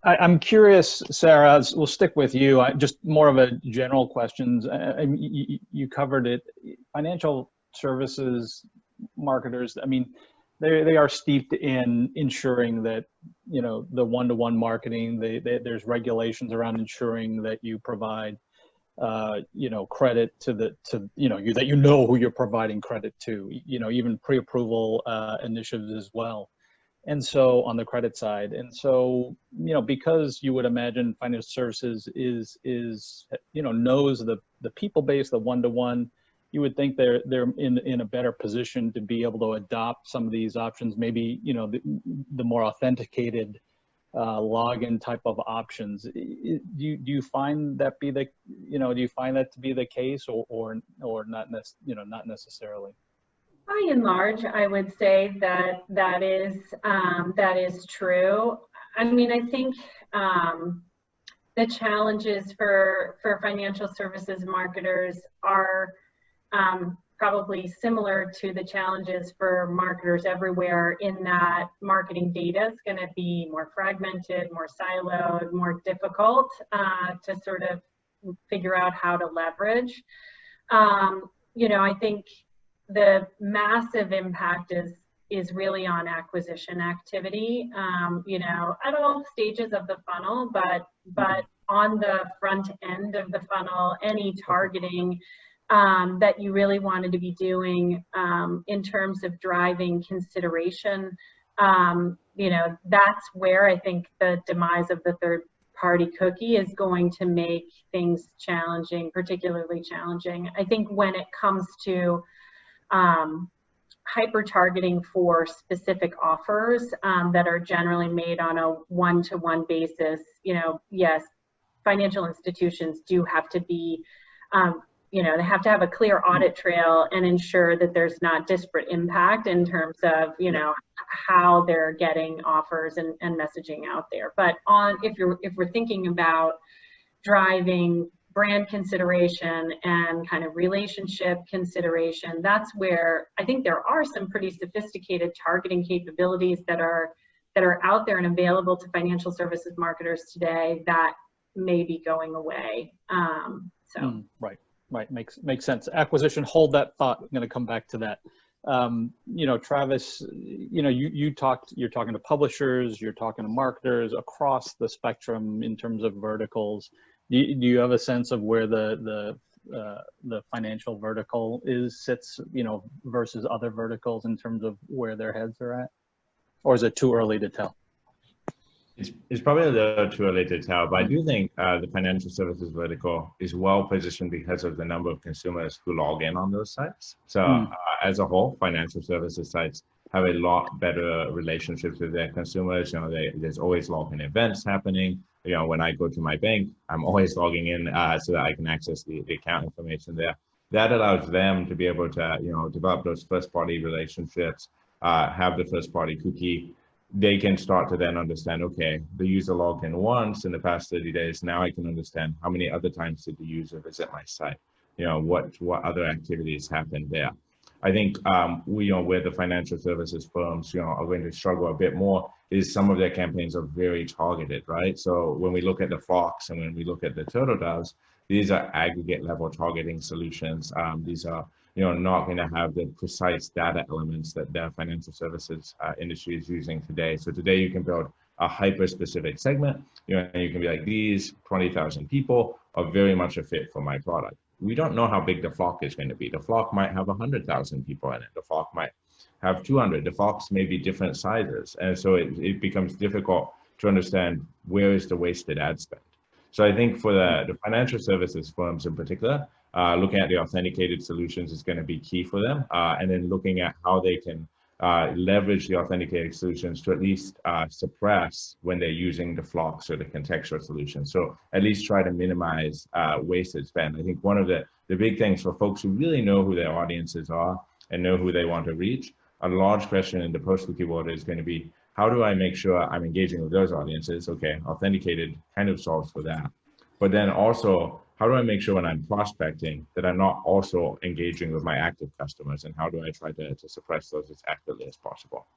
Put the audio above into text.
I'm curious, Sarah, we'll stick with you. Just more of a general questions. You covered it. Financial services marketers, I mean, they are steeped in ensuring that, the one-to-one marketing, there's regulations around ensuring that you provide, credit that who you're providing credit to, even pre-approval initiatives as well. And so on the credit side, and so, because you would imagine financial services is knows the people base, the one-to-one, you would think they're in a better position to be able to adopt some of these options, maybe, the more authenticated login type of options. Do you find that do you find that to be the case, or not not necessarily? By and large, I would say that is true. I mean, I think the challenges for financial services marketers are probably similar to the challenges for marketers everywhere, in that marketing data is going to be more fragmented, more siloed, more difficult to sort of figure out how to leverage. I think the massive impact is really on acquisition activity, at all stages of the funnel, but on the front end of the funnel, any targeting that you really wanted to be doing in terms of driving consideration, that's where I think the demise of the third-party cookie is going to make things challenging, particularly challenging. I think when it comes to hyper targeting for specific offers that are generally made on a one-to-one basis, yes, financial institutions do have to be, they have to have a clear audit trail and ensure that there's not disparate impact in terms of, how they're getting offers and messaging out there. But if we're thinking about driving brand consideration and kind of relationship consideration, that's where I think there are some pretty sophisticated targeting capabilities that are out there and available to financial services marketers today that may be going away. Right. Makes sense. Acquisition, hold that thought. I'm going to come back to that. Travis, you're talking to publishers, you're talking to marketers across the spectrum in terms of verticals. Do you have a sense of where the financial vertical sits, versus other verticals in terms of where their heads are at? Or is it too early to tell? It's probably a little too early to tell, but I do think the financial services vertical is well positioned because of the number of consumers who log in on those sites. So as a whole, financial services sites have a lot better relationships with their consumers. There's always login events happening. When I go to my bank, I'm always logging in so that I can access the account information there. That allows them to be able to, develop those first-party relationships, have the first-party cookie. They can start to then understand, okay, the user logged in once in the past 30 days. Now I can understand how many other times did the user visit my site? What other activities happened there? I think where the financial services firms are going to struggle a bit more is some of their campaigns are very targeted, right? So when we look at the Fox and when we look at the Turtle Doves, these are aggregate level targeting solutions. These are not going to have the precise data elements that the financial services industry is using today. So today you can build a hyper-specific segment, and you can be like, these 20,000 people are very much a fit for my product. We don't know how big the flock is going to be. The flock might have 100,000 people in it. The flock might have 200. The flocks may be different sizes. And so it becomes difficult to understand where is the wasted ad spend. So I think for the financial services firms in particular, looking at the authenticated solutions is going to be key for them. And then looking at how they can leverage the authenticated solutions to at least suppress when they're using the flocks or the contextual solutions. So at least try to minimize wasted spend. I think one of the big things for folks who really know who their audiences are and know who they want to reach, a large question in the post-cookie world is going to be, how do I make sure I'm engaging with those audiences? Okay, authenticated kind of solves for that. But then also, how do I make sure when I'm prospecting that I'm not also engaging with my active customers, and how do I try to suppress those as actively as possible?